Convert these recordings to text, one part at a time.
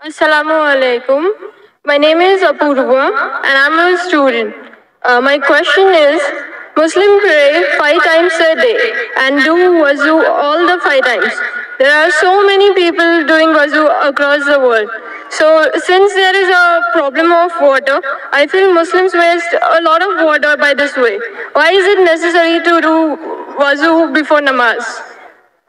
Assalamu alaikum. My name is Apurva and I'm a student. My question is, Muslims pray 5 times a day and do wuzu all the 5 times. There are so many people doing wuzu across the world. So since there is a problem of water, I feel Muslims waste a lot of water by this way. Why is it necessary to do wuzu before namaz?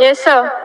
Yes sir.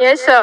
Yes sir.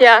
Yeah.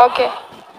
Okay.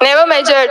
Never measured.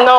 No.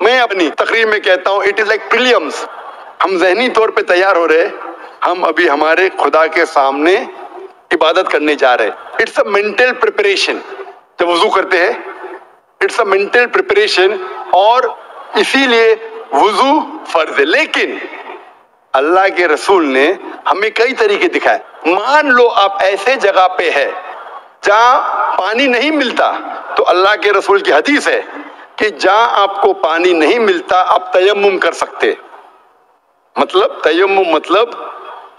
میں اپنی تقریر میں کہتا ہوں it is like پریلیمز. ہم ذہنی طور پہ تیار ہو رہے, ہم ابھی ہمارے خدا کے سامنے عبادت کرنے جا رہے. It's a mental preparation. جب وضو کرتے ہیں اٹس اے مینٹل پریپریشن, اور اسی لیے وضو فرض ہے. لیکن اللہ کے رسول نے ہمیں کئی طریقے دکھائے. مان لو آپ ایسے جگہ پہ ہے جہاں پانی نہیں ملتا, تو اللہ کے رسول کی حدیث ہے کہ جہاں آپ کو پانی نہیں ملتا آپ تیمم کر سکتے. مطلب تیمم مطلب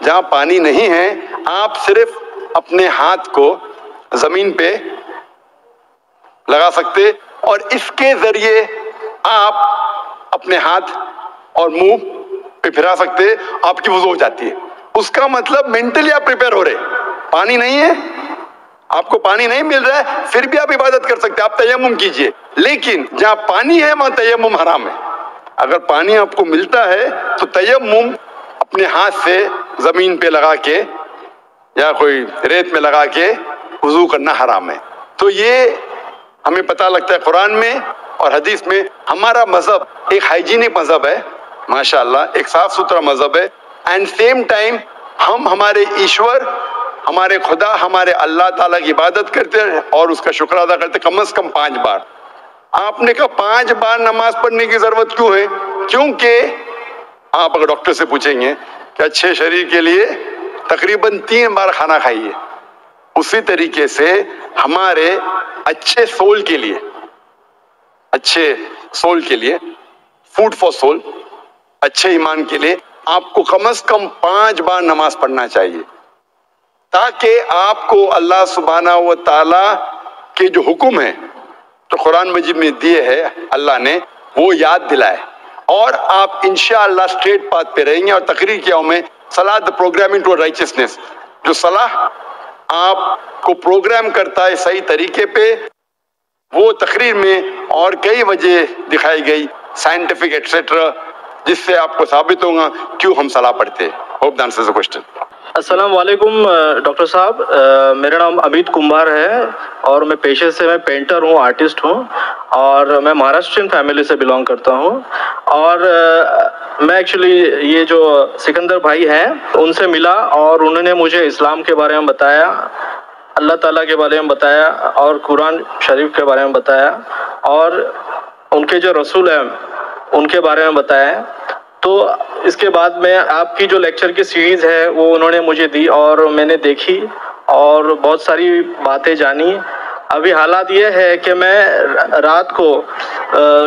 جہاں پانی نہیں ہے آپ صرف اپنے ہاتھ کو زمین پہ لگا سکتے, اور اس کے ذریعے آپ اپنے ہاتھ اور منہ پہ پھرا سکتے, آپ کی وضو ہو جاتی ہے. اس کا مطلب مینٹلی آپ پریپیئر ہو رہے. پانی نہیں ہے, آپ کو پانی نہیں مل رہا ہے, پھر بھی آپ عبادت کر سکتے, آپ تیمم کیجئے. لیکن جہاں پانی ہے وہاں تیمم حرام ہے. اگر پانی آپ کو ملتا ہے تو تیمم اپنے ہاتھ سے زمین پہ لگا کے یا کوئی ریت میں لگا کے وضو کرنا حرام ہے. تو یہ ہمیں پتہ لگتا ہے قرآن میں اور حدیث میں. ہمارا مذہب ایک ہائیجینک مذہب ہے, ماشاءاللہ ایک صاف ستھرا مذہب ہے. اینڈ سیم ٹائم ہم ہمارے ایشور, ہمارے خدا, ہمارے اللہ تعالیٰ کی عبادت کرتے ہیں اور اس کا شکر ادا کرتے کم از کم 5 بار. آپ نے کہا 5 بار نماز پڑھنے کی ضرورت کیوں ہے؟ کیونکہ آپ اگر ڈاکٹر سے پوچھیں گے کہ اچھے شریر کے لیے تقریباً 3 بار کھانا کھائیے, اسی طریقے سے ہمارے اچھے سول کے لیے, اچھے سول کے لیے, فوڈ فار سول, اچھے ایمان کے لیے آپ کو کم از کم 5 بار نماز پڑھنا چاہیے, تاکہ آپ کو اللہ سبحانہ و تعالی کے جو حکم ہیں تو قرآن مجید میں دیے ہے اللہ نے, وہ یاد دلائے, اور آپ انشاءاللہ اسٹریٹ پاتھ پہ رہیں گے. اور تقریر کیا ہوں میں, صلاح دا پروگرامنگ ٹو رائچسنس, جو صلاح آپ کو پروگرام کرتا ہے صحیح طریقے پہ, وہ تقریر میں اور کئی وجہ دکھائی گئی سائنٹیفک ایٹسٹرا, جس سے آپ کو ثابت ہوگا کیوں ہم صلاح پڑھتے ہیں. Hope the answers the question. السلام علیکم ڈاکٹر صاحب, میرا نام امیت کمبار ہے اور میں پیشے سے میں پینٹر ہوں, آرٹسٹ ہوں, اور میں مہاراشٹرین فیملی سے بلانگ کرتا ہوں. اور میں ایکچولی یہ جو سکندر بھائی ہیں ان سے ملا اور انہوں نے مجھے اسلام کے بارے میں بتایا, اللہ تعالیٰ کے بارے میں بتایا, اور قرآن شریف کے بارے میں بتایا, اور ان کے جو رسول ہیں ان کے بارے میں بتایا. تو اس کے بعد میں آپ کی جو لیکچر کی سیریز ہے وہ انہوں نے مجھے دی اور میں نے دیکھی اور بہت ساری باتیں جانی. ابھی حالات یہ ہے کہ میں رات کو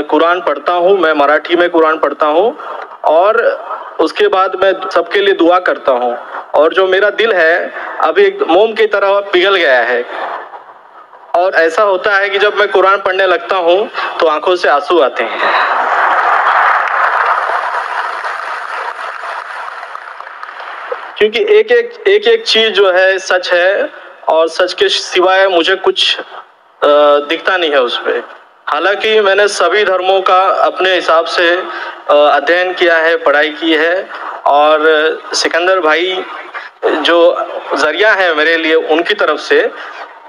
قرآن پڑھتا ہوں, میں مراٹھی میں قرآن پڑھتا ہوں, اور اس کے بعد میں سب کے لیے دعا کرتا ہوں, اور جو میرا دل ہے ابھی ایک موم کی طرح پگھل گیا ہے. اور ایسا ہوتا ہے کہ جب میں قرآن پڑھنے لگتا ہوں تو آنکھوں سے آنسو آتے ہیں. کیونکہ ایک چیز جو ہے سچ ہے, اور سچ کے سوائے مجھے کچھ دکھتا نہیں ہے اس پہ. حالانکہ میں نے سبھی دھرموں کا اپنے حساب سے ادھین کیا ہے, پڑھائی کی ہے, اور سکندر بھائی جو ذریعہ ہے میرے لیے ان کی طرف سے,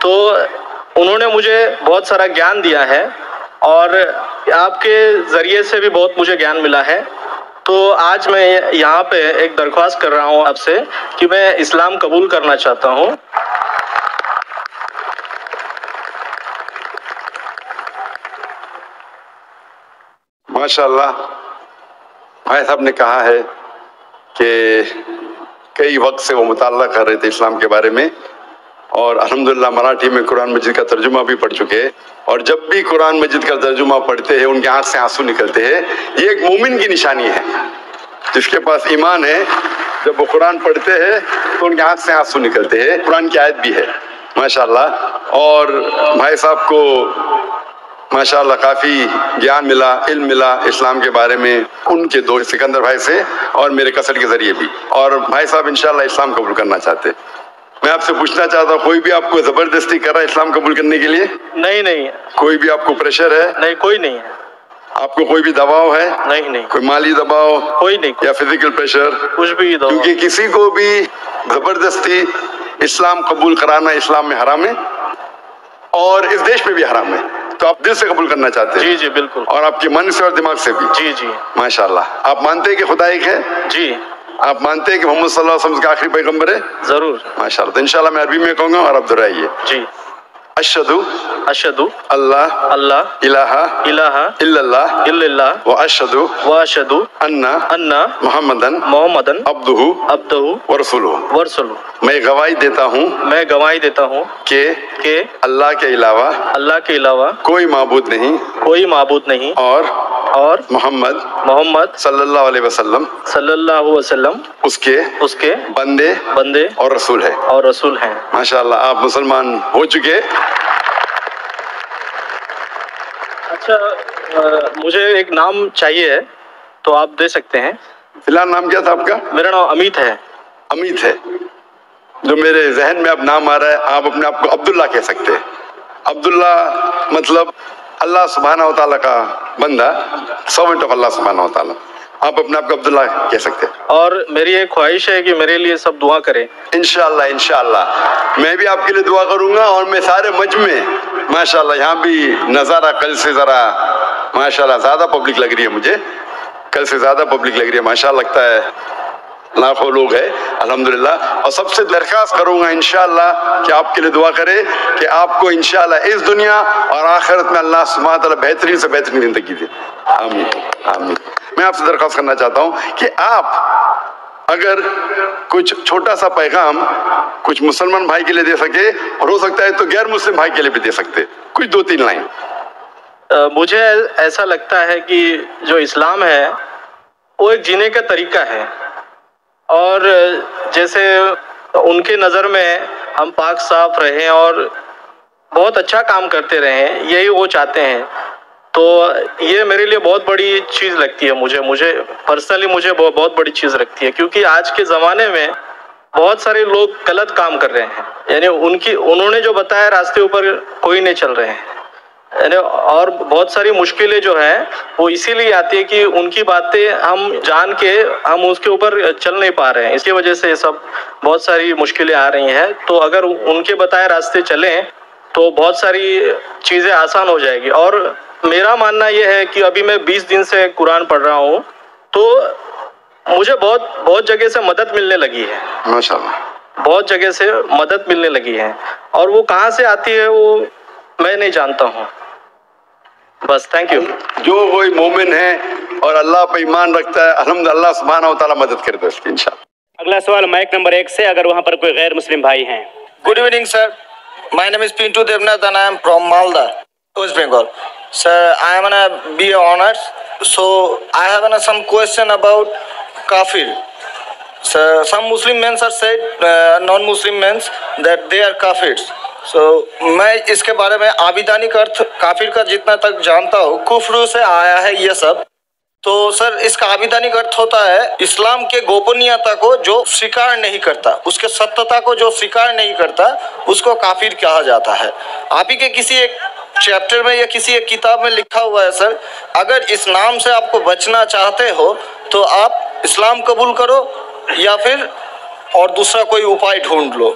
تو انہوں نے مجھے بہت سارا گیان دیا ہے, اور آپ کے ذریعے سے بھی بہت مجھے گیان ملا ہے. تو آج میں یہاں پہ ایک درخواست کر رہا ہوں آپ سے کہ میں اسلام قبول کرنا چاہتا ہوں. ماشاءاللہ بھائی صاحب نے کہا ہے کہ کئی وقت سے وہ مطالعہ کر رہے تھے اسلام کے بارے میں, اور الحمدللہ مراٹھی میں قرآن مجید کا ترجمہ بھی پڑھ چکے ہیں, اور جب بھی قرآن مجید کا ترجمہ پڑھتے ہیں ان کے آنکھ سے آنسو نکلتے ہیں. یہ ایک مومن کی نشانی ہے, جس کے پاس ایمان ہے, جب وہ قرآن پڑھتے ہیں تو ان کے آنکھ سے آنسو نکلتے ہیں. قرآن کی آیت بھی ہے ماشاءاللہ. اور بھائی صاحب کو ماشاءاللہ کافی گیان ملا, علم ملا اسلام کے بارے میں, ان کے دو سکندر بھائی سے اور میرے کسر کے ذریعے بھی. اور بھائی صاحب انشاءاللہ اسلام قبول کرنا چاہتے. میں آپ سے پوچھنا چاہتا ہوں, کوئی بھی آپ کو زبردستی کر رہا ہے اسلام قبول کرنے کے لیے؟ نہیں. کوئی بھی آپ کو پریشر ہے؟ نہیں, کوئی نہیں ہے. آپ کو کوئی بھی دباؤ ہے؟ نہیں. کوئی مالی دباؤ کوئی نہیں, یا فزیکل پریشر؟ کچھ بھی دباؤ. کیونکہ کسی کو بھی زبردستی اسلام قبول کرانا اسلام میں حرام ہے, اور اس دیش میں بھی حرام ہے. تو آپ دل سے قبول کرنا چاہتے ہیں؟ جی جی بالکل. اور آپ کے من سے اور دماغ سے بھی؟ جی جی. ماشاءاللہ. آپ مانتے ہیں کہ خدا ایک ہے؟ جی. آپ مانتے ہیں کہ محمد صلی اللہ علیہ وسلم کا آخری پیغمبر ہے؟ ضرور. ماشاءاللہ. تو انشاءاللہ میں عربی میں کہوں گا اور آپ دہرائیے. جی. اشہدو اشہدو اللہ اللہ الہ الہ الا اللہ الا اللہ واشہدو واشہدو ان محمدن محمدن عبدہ عبدہ ورسولہ. ورسولہ. میں گواہی دیتا ہوں میں گواہی دیتا ہوں کہ اللہ کے علاوہ کوئی معبود نہیں کوئی معبود نہیں اور محمد صلی اللہ علیہ وسلم اس کے بندے اور رسول ہے. ماشاءاللہ آپ مسلمان ہو چکے. اچھا مجھے ایک نام چاہیے تو آپ دے سکتے ہیں. فی الحال نام کیا تھا آپ کا؟ میرا نام امیت ہے. امیت ہے. جو میرے ذہن میں اب نام آ رہا ہے آپ اپنے آپ کو عبداللہ کہہ سکتے ہیں. عبداللہ مطلب اللہ سبحانہ و تعالیٰ کا بندہ، سرونٹ آف اللہ سبحانہ و تعالیٰ. آپ اپنے آپ کو عبداللہ کہہ سکتے ہیں. اور میری ایک خواہش ہے کہ میرے لیے سب دعا کریں. انشاءاللہ میں بھی آپ کے لیے دعا کروں گا. اور میں سارے مجمع ماشاءاللہ یہاں بھی نظارہ کل سے ذرا ماشاءاللہ زیادہ پبلک لگ رہی ہے مجھے. کل سے زیادہ پبلک لگ رہی ہے ماشاءاللہ. لگتا ہے لاکھوں لوگ ہیں الحمدللہ. اور سب سے درخواست کروں گا انشاءاللہ کہ آپ کے لیے دعا کرے کہ آپ کو انشاءاللہ اس دنیا اور آخرت میں اللہ سبحانہ تعالیٰ بہترین سے بہترین زندگی دے. آمین آمین. میں آپ سے درخواست کرنا چاہتا ہوں کہ آپ اگر کچھ چھوٹا سا پیغام کچھ مسلمان بھائی کے لیے دے سکے اور ہو سکتا ہے تو غیر مسلم بھائی کے لیے بھی دے سکتے کچھ 2-3 لائن. مجھے ایسا لگتا ہے کہ جو اسلام ہے وہ ایک جینے کا طریقہ ہے. اور جیسے ان کے نظر میں ہم پاک صاف رہیں اور بہت اچھا کام کرتے رہیں، یہی وہ چاہتے ہیں. تو یہ میرے لیے بہت بڑی چیز لگتی ہے. مجھے پرسنلی مجھے بہت بڑی چیز لگتی ہے، کیونکہ آج کے زمانے میں بہت سارے لوگ غلط کام کر رہے ہیں. یعنی انہوں نے جو بتایا راستے اوپر کوئی نہیں چل رہے ہیں. اور بہت ساری مشکلیں جو ہیں وہ اسی لیے آتی ہے کہ ان کی باتیں ہم جان کے ہم اس کے اوپر چل نہیں پا رہے ہیں. اس کی وجہ سے سب بہت ساری مشکلیں آ رہی ہیں. تو اگر ان کے بتائے راستے چلیں تو بہت ساری چیزیں آسان ہو جائے گی. اور میرا ماننا یہ ہے کہ ابھی میں 20 دن سے قرآن پڑھ رہا ہوں تو مجھے بہت جگہ سے مدد ملنے لگی ہے. ماشاءاللہ بہت جگہ سے مدد ملنے لگی ہے. اور وہ کہاں سے آتی ہے وہ میں نہیں جانتا ہوں. بس تھینک یو. جو کوئی مومن ہے اور اللہ پہ ایمان رکھتا ہے الحمدللہ سبحانہ و تعالیٰ مدد کرے گا اس کی انشاءاللہ. اگلا سوال مائک نمبر 1 سے، اگر وہاں پر کوئی غیر مسلم بھائی ہیں. Good evening, sir. My name is Pintu Devnath and I am from Malda, West Bengal. Sir, I am on a BA honors. So I have some question about kafir. Sir, some Muslim men are said, non-Muslim men, that they are kafirs. So میں اس کے بارے میں آبیدانی کا ارتھ کافر کا جتنا تک جانتا ہوں کفر سے آیا ہے یہ سب. تو سر اس کا آبیدانی کا ارتھ ہوتا ہے اسلام کے گوپنیتا کو جو سویکار نہیں کرتا، اس کے ستتا کو جو سویکار نہیں کرتا اس کو کافر کہا جاتا ہے. آپ ہی کے کسی ایک چیپٹر میں یا کسی ایک کتاب میں لکھا ہوا ہے سر، اگر اس نام سے آپ کو بچنا چاہتے ہو تو آپ اسلام قبول کرو یا پھر اور دوسرا کوئی اپائے ڈھونڈ لو.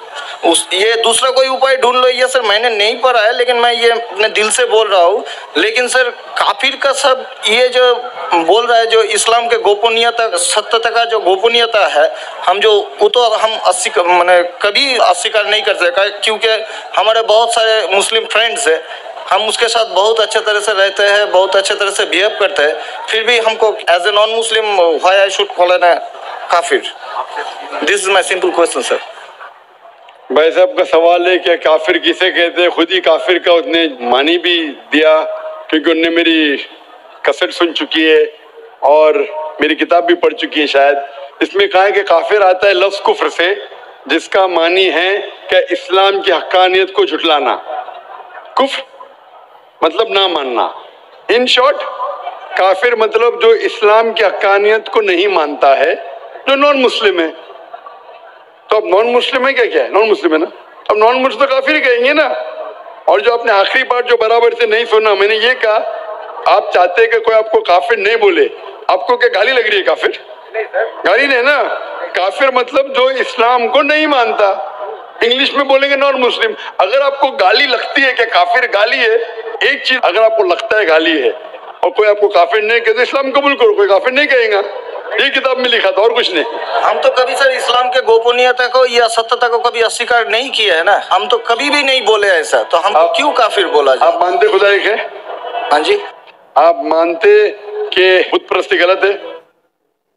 یہ دوسرا کوئی اپائے ڈھونڈ لو یہ سر میں نے نہیں پڑھا ہے لیکن میں یہ اپنے دل سے بول رہا ہوں. لیکن سر کافر کا سب یہ جو بول رہا ہے جو اسلام کے گوپنیتا ستتا کا جو گوپنیتا ہے ہم جو وہ تو ہم کبھی اسویکار نہیں کر سکتے کیونکہ ہمارے بہت سارے مسلم فرینڈس ہیں، ہم اس کے ساتھ بہت اچھے طرح سے رہتے ہیں، بہت اچھے طرح سے بیہیو کرتے ہیں. پھر بھی ہم کو as a non Muslim why I should call a کافر. This is my simple question sir. بھائی صاحب کا سوال ہے کہ کافر کسے کہتے ہیں. خود ہی کافر کا اس نے معنی بھی دیا کیونکہ انہوں نے میری کسٹ سن چکی ہے اور میری کتاب بھی پڑھ چکی ہے شاید. اس میں کہا ہے کہ کافر آتا ہے لفظ کفر سے جس کا معنی ہے کہ اسلام کی حقانیت کو جھٹلانا. کفر مطلب نہ ماننا. ان شارٹ کافر مطلب جو اسلام کی حقانیت کو نہیں مانتا ہے، جو نان مسلم ہے. تو اب نان مسلم ہے کیا ہے؟ نان مسلم ہے نا. اب نان مسلم تو کافر ہی کہیں گے نا. اور جو آپ نے آخری بات جو برابر سے نہیں سنا، میں نے یہ کہا آپ چاہتے ہیں کہ کوئی آپ کو کافر نہیں بولے. آپ کو کیا گالی لگ رہی ہے کافر؟ گالی نہیں نا. کافر مطلب جو اسلام کو نہیں مانتا. انگلش میں بولیں گے نان مسلم. اگر آپ کو گالی لگتی ہے کہ کافر گالی ہے ایک چیز اگر آپ کو لگتا ہے گالی ہے اور کوئی آپ کو کافر نہیں کہے تو اسلام قبول کرو, کوئی کافر نہیں کہے گا. یہ کتاب میں لکھا تھا اور کچھ نہیں. ہم تو کبھی سر اسلام کے گوپنیتا کو یا ستتا کو کبھی اسویکار نہیں کیا ہے نا, ہم تو کبھی بھی نہیں بولے ایسا, تو ہم کو کیوں کافر بولا جائے؟ آپ مانتے خدا ایک ہے؟ ہاں جی. آپ مانتے کہ بت پرستی غلط ہے؟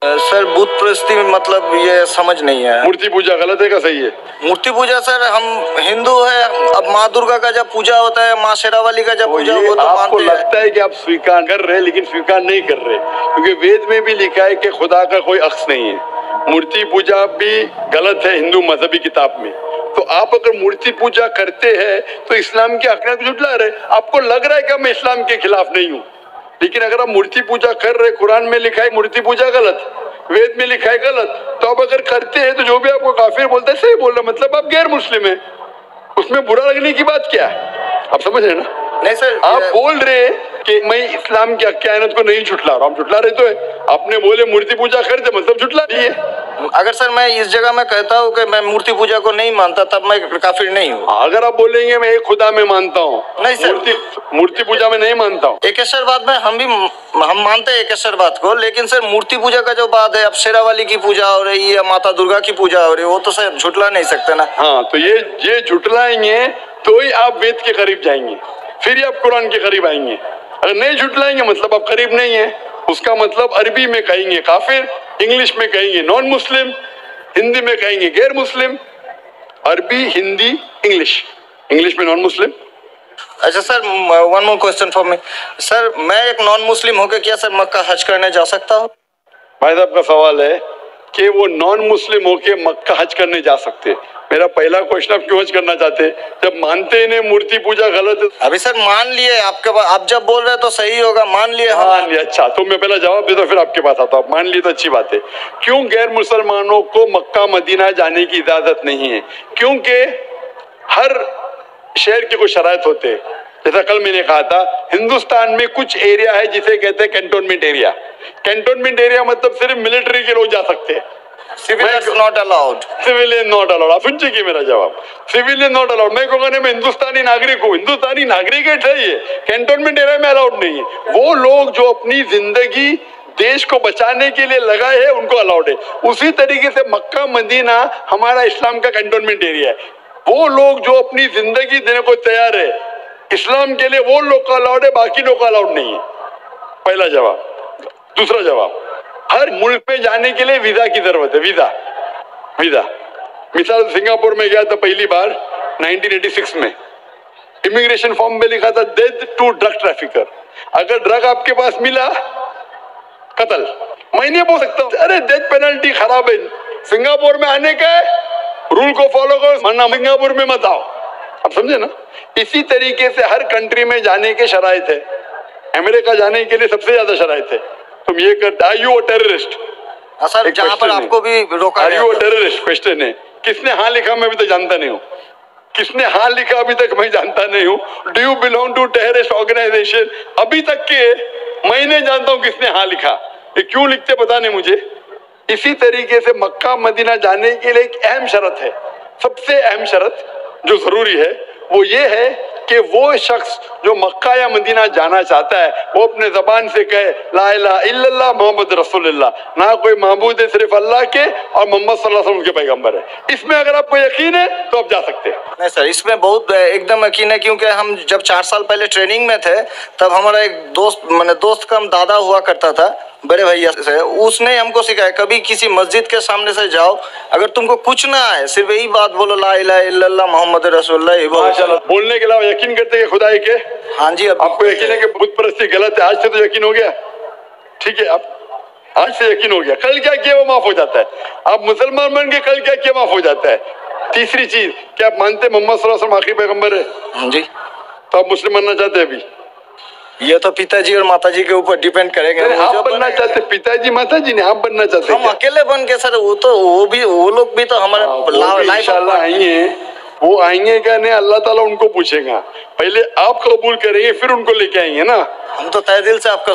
سر بت پرستی مطلب یہ سمجھ نہیں ہے. مورتی پوجا غلط ہے کہ صحیح ہے؟ مورتی پوجا سر ہم ہندو ہے, اب ماں درگا کا جب پوجا ہوتا ہے, ماں شیرا والی کا جب پوجا وہ تو آپ کو مانتے ہیں. لگتا ہے کہ آپ سویکار کر رہے لیکن سویکار نہیں کر رہے, کیونکہ وید میں بھی لکھا ہے کہ خدا کا کوئی عکس نہیں ہے. مورتی پوجا بھی غلط ہے ہندو مذہبی کتاب میں. تو آپ اگر مورتی پوجا کرتے ہیں تو اسلام کے حقیقت کو جھٹلا رہے. آپ کو لگ رہا ہے کہ میں اسلام کے خلاف نہیں ہوں, لیکن اگر آپ مورتی پوجا کر رہے, قرآن میں لکھا ہے مورتی پوجا غلط, وید میں لکھا ہے غلط, تو آپ اگر کرتے ہیں تو جو بھی آپ کو کافر بولتا ہے صحیح بول رہے, مطلب آپ غیر مسلم ہیں. اس میں برا لگنے کی بات کیا ہے؟ آپ سمجھ رہے نا؟ نہیں سر, آپ بول رہے کہ میں اسلام کی کائنات کو نہیں جھٹلا رہا ہوں. ہم جھٹلا رہے تو ہے. آپ نے بولے مورتی پوجا کرتے مطلب جھٹلا نہیں ہے. اگر سر میں اس جگہ میں کہتا ہوں کہ میں مورتی پوجا کو نہیں مانتا تب میں کافر نہیں ہوں. اگر آپ بولیں گے میں ایک خدا میں مانتا ہوں, نہیں سر, مورتی پوجا میں نہیں مانتا ہوں. ایکیشور بات میں ہم مانتے ہیں ایکیشور بات کو, لیکن سر مورتی پوجا کا جو بات ہے, اب شیرا والی کی پوجا ہو رہی ہے, ماتا درگا کی پوجا ہو رہی ہے, وہ تو سر جھٹلا نہیں سکتے نا. ہاں, تو یہ جھٹلائیں گے تو ہی آپ وید کے قریب جائیں گے, پھر ہی آپ قرآن کے قریب آئیں گے. اگر نہیں جھٹلائیں گے مطلب آپ قریب نہیں ہیں. اس کا مطلب عربی میں کہیں گے کافر, انگلش میں کہیں گے نان مسلم, ہندی میں کہیں گے غیر مسلم. عربی, ہندی, انگلش میں نان مسلم. اچھا sir, one more question for me. Sir میں ایک نان مسلم ہو کے کیا سر مکہ حج کرنے جا سکتا ہوں؟ بھائی صاحب کا سوال ہے کہ وہ نان مسلم ہو کے مکہ حج کرنے جا سکتے. میرا پہلا کوشچن, آپ کیوں حج کرنا چاہتے جب مانتے انہیں مورتی پوجا غلط ہے؟ ابھی سر مان لیے آپ کے, آپ جب بول رہے تو صحیح ہوگا, مان لیے. مان لیا, اچھا تو میں پہلا جواب دیتا پھر آپ کے پاس آتا ہوں. مان لیے تو اچھی بات ہے. کیوں غیر مسلمانوں کو مکہ مدینہ جانے کی اجازت نہیں ہے؟ کیونکہ ہر شہر کے کچھ شرائط ہوتے ہیں. جیسا کل میں نے کہا تھا, ہندوستان میں کچھ ایریا ہے جسے کہتے ہیں کینٹونمنٹ ایریا. کینٹونمنٹ ایریا مطلب صرف ملٹری کے لوگ جا سکتے ہیں, Civilians not allowed. Civilian not allowed. آپ سن چکے میرا جواب, سویلین ناٹ الاؤڈ. میں کہوں گا میں ہندوستانی ناگرک ہوں, ہندوستانی ناگرک ہے, کینٹونمنٹ ایریا میں الاؤڈ نہیں ہے. وہ لوگ جو اپنی زندگی دیش کو بچانے کے لیے لگائے ہیں ان کو الاؤڈ ہے. اسی طریقے سے مکہ مدینہ ہمارا اسلام کا کینٹونمنٹ ایریا ہے. وہ لوگ جو اپنی زندگی دینے کو تیار ہے اسلام کے لیے, وہ لوگ کا الاؤڈ ہے, باقی لوگ کا الاؤڈ نہیں ہے. پہلا جواب. دوسرا جواب, ہر ملک میں جانے کے لیے ویزا کی ضرورت ہے. ویزا مثال سنگاپور میں گیا تھا پہلی بار 1986 میں, امیگریشن فارم میں لکھا تھا ڈیتھ ٹو ڈرگ ٹریفکر. اگر ڈرگ آپ کے پاس ملا قتل. میں نہیں بول سکتا ارے ڈیتھ پینلٹی خراب ہے, سنگاپور میں آنے کا ہے رول کو فالو کرو ورنہ سنگاپور میں مت آؤ. آپ سمجھے نا؟ اسی طریقے سے ہر کنٹری میں جانے کے شرائط ہے. امریکہ جانے کے لیے سب سے زیادہ شرائط ہے. تم یہ کرتے, are you a terrorist? Sir جہاں پر آپ کو بھی روکا are you a terrorist question ہے. کس نے ہاں لکھا میں ابھی تک جانتا نہیں ہوں. کس نے ہاں لکھا ابھی تک میں جانتا نہیں ہوں. Do you belong to terrorist organisation? ابھی تک کے میں نہیں جانتا ہوں کس نے ہاں لکھا. یہ کیوں لکھتے پتا نہیں مجھے. اسی طریقے سے مکہ مدینہ جانے کے لیے ایک اہم شرط ہے, سب سے اہم شرط جو ضروری ہے وہ یہ ہے کہ وہ شخص جو مکہ یا مدینہ جانا چاہتا ہے وہ اپنے زبان سے کہے لا الہ الا اللہ محمد رسول اللہ, نہ کوئی معبود ہے صرف اللہ کے, اور محمد صلی اللہ علیہ وسلم کے پیغمبر ہے. اس میں اگر آپ کو یقین ہے تو آپ جا سکتے ہیں. نہیں سر, اس میں بہت ایک دم یقین ہے, کیونکہ ہم جب 4 سال پہلے ٹریننگ میں تھے تب ہمارا ایک دوست کا دادا ہوا کرتا تھا بڑے بھیا سے, اس نے ہم کو سکھایا کبھی کسی مسجد کے سامنے سے جاؤ, اگر تم کو کچھ نہ آئے صرف یہی بات بولو لا الہ الا اللہ محمد رسول اللہ. بولنے کے علاوہ یقین کرتے کہ خدا ہے کہ ہاں جی. آپ کو یقین ہے کہ بت پرستی غلط ہے؟ آج سے تو یقین ہو گیا, ٹھیک ہے, آپ آج سے یقین ہو گیا. کل کیا کیا وہ معاف ہو جاتا ہے. آپ مسلمان بن کے کل کیا کیا معاف ہو جاتا ہے. تیسری چیز, کیا آپ مانتے محمد صلی اللہ علیہ وسلم آخری پیغمبر ہے؟ ہاں جی. تو آپ مسلم بننا چاہتے ہیں ابھی؟ یہ تو پتا جی اور ماتا جی کے اوپر ڈیپینڈ کریں گے. آپ بننا چاہتے, پتا جی ماتا جی نے, آپ بننا چاہتے ہم اکیلے بن کے سر, وہ لوگ بھی تو ہمارے انشاءاللہ آئیں گے. وہ آئیں گے کیا نہیں اللہ تعالیٰ ان کو پوچھے گا. پہلے آپ قبول کریں گے پھر ان کو لے کے آئیں گے نا. ہم تو تہ دل سے آپ کا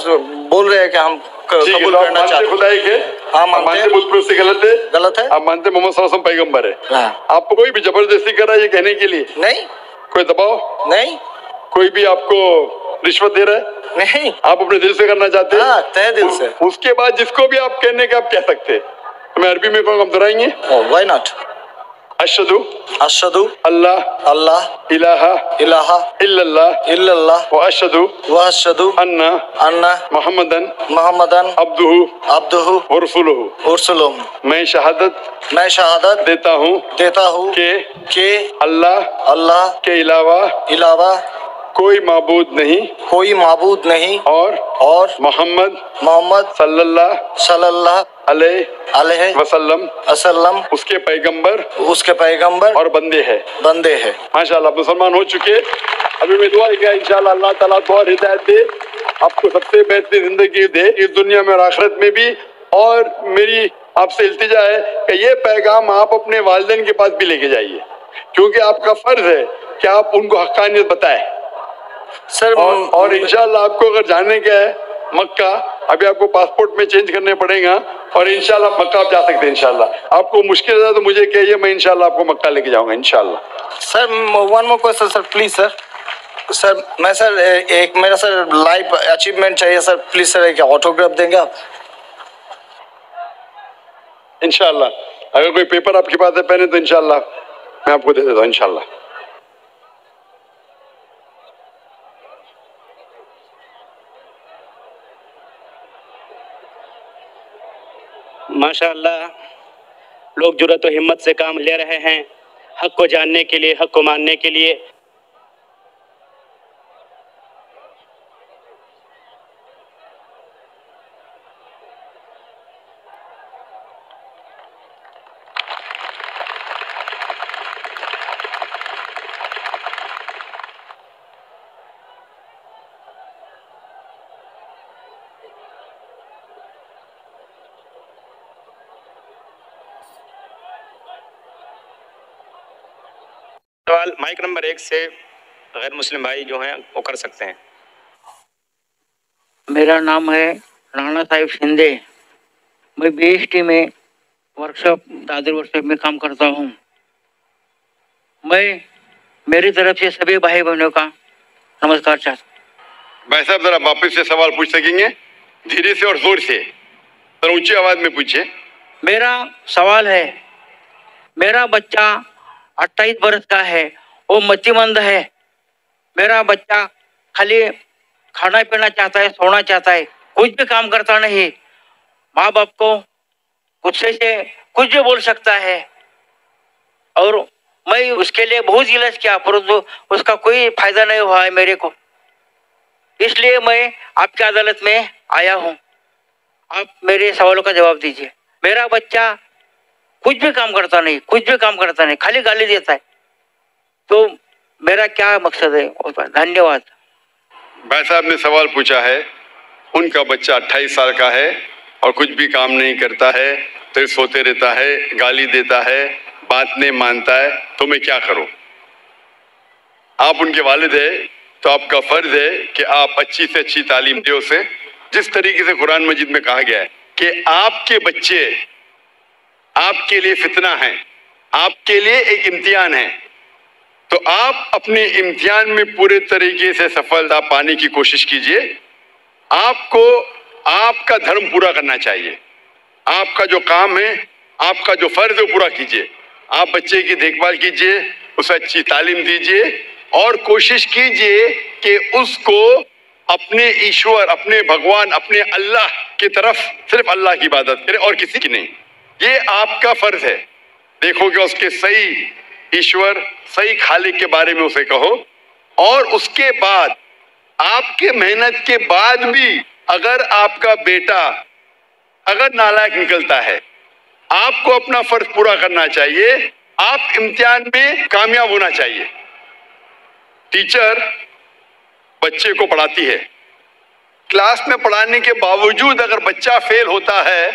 بول رہے ہیں کہ ہم قبول کرنا چاہتے ہیں. خدا ایک ہے, ہاں مانتے بت پرستی غلط ہے, غلط ہے. آپ مانتے محمد صلی اللہ علیہ وسلم پیغمبر ہے. ہاں. آپ کو کوئی بھی زبردستی کر رہا ہے یہ کہنے کے لیے؟ نہیں. کوئی دباؤ نہیں. کوئی بھی آپ کو رشوت دے رہا ہے؟ نہیں. آپ اپنے دل سے کرنا چاہتے ہیں؟ ہاں تہ دل سے. اس کے بعد جس کو بھی آپ کہنے کا آپ کہہ سکتے. میں عربی میں کہوں گا، ہم دہرائیں گے. Y not. اشہدو اشہدو اللہ اللہ الہ الہ الا اللہ الا اللہ واشہدو واشہدو ان ان محمدن محمدن عبدہ عبدہ ورسولہ. ورسلہ. میں شہادت میں شہادت دیتا ہوں کہ اللہ اللہ کے علاوہ علاوہ کوئی معبود نہیں کوئی معبود نہیں اور محمد صلی اللہ علیہ وسلم اس کے پیغمبر اور بندے ہیں. ماشاءاللہ آپ مسلمان ہو چکے. ابھی میں دعا کیا انشاءاللہ اللہ تعالیٰ کو اور ہدایت دے، آپ کو سب سے بہترین زندگی دے اس دنیا میں اور آخرت میں بھی. اور میری آپ سے التجا ہے کہ یہ پیغام آپ اپنے والدین کے پاس بھی لے کے جائیے، کیونکہ آپ کا فرض ہے کہ آپ ان کو حقانیت بتائیں. سر اور انشاءاللہ آپ کو اگر جانے کا ہے مکہ، ابھی آپ کو پاسپورٹ میں چینج کرنے پڑے گا اور انشاءاللہ مکہ آپ جا سکتے ہیں. انشاءاللہ آپ کو مشکل ہے تو مجھے کہیے، میں انشاءاللہ آپ کو مکہ لے کے جاؤں گا انشاءاللہ. Sir one more question sir please. Sir میں سر ایک میرا سر لائف اچیومنٹ چاہیے سر، پلیز سر ایک آٹوگراف دیں گے آپ؟ انشاءاللہ اگر کوئی پیپر آپ کے پاس ہے پہنے تو انشاءاللہ میں آپ کو دے دیتا ہوں انشاءاللہ. ماشاءاللہ لوگ جرأت و ہمت سے کام لے رہے ہیں حق کو جاننے کے لیے، حق کو ماننے کے لیے. سوال مائک نمبر 1 سے غیر مسلم بھائی جو ہیں وہ کر سکتے ہیں. میرا نام ہے رانا صاحب شندے. میں BST میں ورکشاپ دادر ورکشاپ میں کام کرتا ہوں. میں میری طرف سے سبھی بھائی بہنوں کا نمسکار چاہتا ہوں. بھائی صاحب ذرا واپس سے سوال پوچھ سکیں گے؟ دھیرے سے اور زور سے، ذرا اونچی آواز میں پوچھیں. میرا سوال ہے، میرا بچہ 28 برس کا ہے، وہ متی مند ہے. میرا بچہ خالی کھانا پینا چاہتا ہے، سونا چاہتا ہے، کچھ بھی کام کرتا نہیں. ماں باپ کو غصے سے کچھ بھی بول سکتا ہے، اور میں اس کے لیے بہت علاج کیا پرنتو اس کا کوئی فائدہ نہیں ہوا ہے میرے کو. اس لیے میں آپ کی عدالت میں آیا ہوں. آپ میرے سوالوں کا جواب دیجیے. میرا بچہ کچھ بھی کام کرتا نہیں، خالی گالی دیتا ہے. تو میرا کیا مقصد ہے؟ دھنیہ واد. بھائی صاحب نے سوال پوچھا ہے، ان کا بچہ 28 سال کا ہے اور کچھ بھی کام نہیں کرتا ہے، پھر سوتے رہتا ہے، گالی دیتا ہے، بات نہیں مانتا ہے، تو میں کیا کروں؟ آپ ان کے والد ہیں تو آپ کا فرض ہے کہ آپ اچھی سے اچھی تعلیم دیں اسے، جس طریقے سے قرآن مجید میں کہا گیا ہے کہ آپ کے بچے آپ کے لیے فتنہ ہیں، آپ کے لیے ایک امتحان ہے. تو آپ اپنے امتحان میں پورے طریقے سے سفلتا پانے کی کوشش کیجئے. آپ کو آپ کا دھرم پورا کرنا چاہیے. آپ کا جو کام ہے، آپ کا جو فرض ہے پورا کیجئے. آپ بچے کی دیکھ بھال کیجئے، اسے اچھی تعلیم دیجئے اور کوشش کیجئے کہ اس کو اپنے ایشور، اپنے بھگوان، اپنے اللہ کی طرف صرف اللہ کی عبادت کرے اور کسی کی نہیں. یہ آپ کا فرض ہے. دیکھو کہ اس کے صحیح ایشور، صحیح خالق کے بارے میں اسے کہو. اور اس کے بعد آپ کے محنت کے بعد بھی اگر آپ کا بیٹا اگر نالائق نکلتا ہے، آپ کو اپنا فرض پورا کرنا چاہیے. آپ امتحان میں کامیاب ہونا چاہیے. ٹیچر بچے کو پڑھاتی ہے، کلاس میں پڑھانے کے باوجود اگر بچہ فیل ہوتا ہے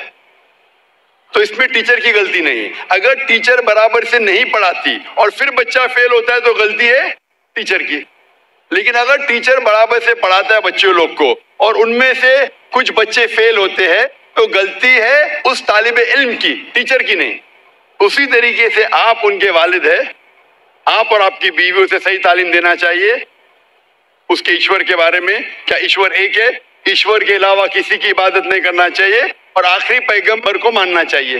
تو اس میں ٹیچر کی غلطی نہیں. اگر ٹیچر برابر سے نہیں پڑھاتی اور پھر بچہ فیل ہوتا ہے تو غلطی ہے ٹیچر کی. لیکن اگر ٹیچر برابر سے پڑھاتا ہے بچے لوگ کو اور ان میں سے کچھ بچے فیل ہوتے ہیں تو غلطی ہے اس طالب علم کی، ٹیچر کی نہیں. اسی طریقے سے آپ ان کے والد ہیں، آپ اور آپ کی بیوی اسے صحیح تعلیم دینا چاہیے. اس کے ایشور کے بارے میں، کیا ایشور ایک ہے، ایشور کے علاوہ کسی کی عبادت نہیں کرنا چاہیے، اور آخری پیغمبر کو ماننا چاہیے.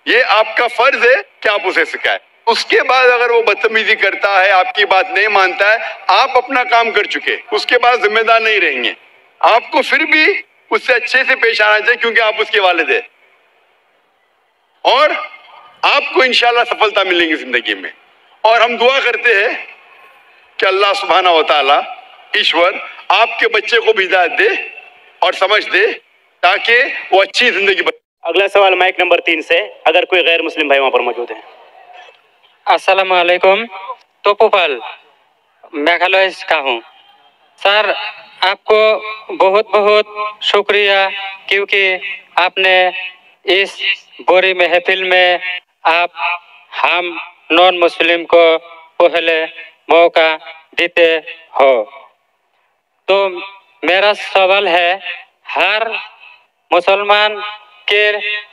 یہ آپ کا فرض ہے کہ آپ اسے سکھائیں. اس کے بعد اگر وہ بدتمیزی کرتا ہے، آپ کی بات نہیں مانتا ہے، آپ اپنا کام کر چکے، اس کے بعد ذمہ دار نہیں رہیں گے. آپ کو پھر بھی اس سے اچھے سے پیش آنا چاہیے کیونکہ آپ اس کے والد ہیں، اور آپ کو انشاءاللہ سفلتا ملے گی زندگی میں. اور ہم دعا کرتے ہیں کہ اللہ سبحانہ و تعالی ایشور آپ کے بچے کو بھی ہدایت دے اور سمجھ دے تاکہ وہ اچھی زندگی بنے. اگلا سوال مائک نمبر 3 سے، اگر کوئی غیر مسلم بھائی وہاں پر موجود ہیں. السلام علیکم. توپوپال میگھالیہ کا ہوں. سر آپ کو بہت بہت شکریہ کیونکہ آپ نے اس بری محفل میں آپ ہم نان مسلم کو پہلے موقع دیتے ہو. تو میرا سوال ہے، ہر مسلمان کے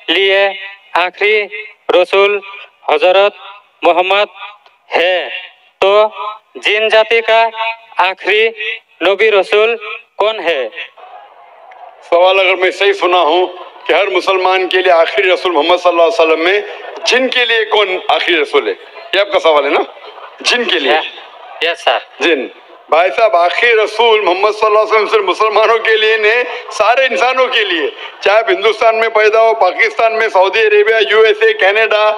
لیے آخری رسول حضرت محمد ہے، تو جن جاتی کا آخری نبی رسول کون ہے؟ سوال اگر میں صحیح سنا ہوں کہ ہر مسلمان کے لیے آخری رسول محمد صلی اللہ علیہ وسلم میں جن کے لیے کون آخری رسول ہے، یہ آپ کا سوال ہے نا؟ جن کے لیے؟ یس سر. جن بھائی صاحب، آخری رسول محمد صلی اللہ علیہ وسلم صرف مسلمانوں کے لیے نہیں، سارے انسانوں کے لیے، چاہے آپ ہندوستان میں پیدا ہو، پاکستان میں، سعودی عربیہ، USA، کینیڈا،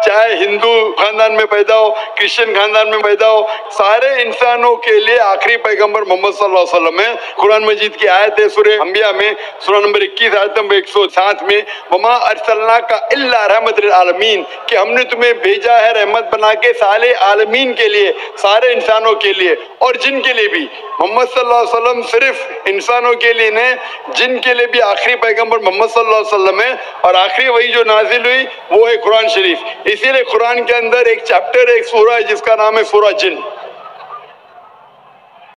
چاہے ہندو خاندان میں پیدا ہو، کرسچن خاندان میں پیدا ہو، سارے انسانوں کے لیے آخری پیغمبر محمد صلی اللہ علیہ وسلم ہے. قرآن مجید کی آیت ہے سورہ انبیاء میں، سورہ نمبر 21 آیت نمبر 107 میں، وما ارسلناک الا رحمت للعالمین، کہ ہم نے تمہیں بھیجا ہے رحمت بنا کے سارے عالمین کے لیے، سارے انسانوں کے لیے اور جن کے لیے بھی. محمد صلی اللہ علیہ وسلم صرف انسانوں کے لیے نہیں، جن کے لیے بھی آخری پیغمبر محمد صلی اللہ علیہ وسلم ہے. اور آخری وحی جو نازل ہوئی وہ ہے قرآن شریف. اسی لیے قرآن کے اندر ایک چیپٹر، ایک سورہ ہے جس کا نام ہے سورہ جن.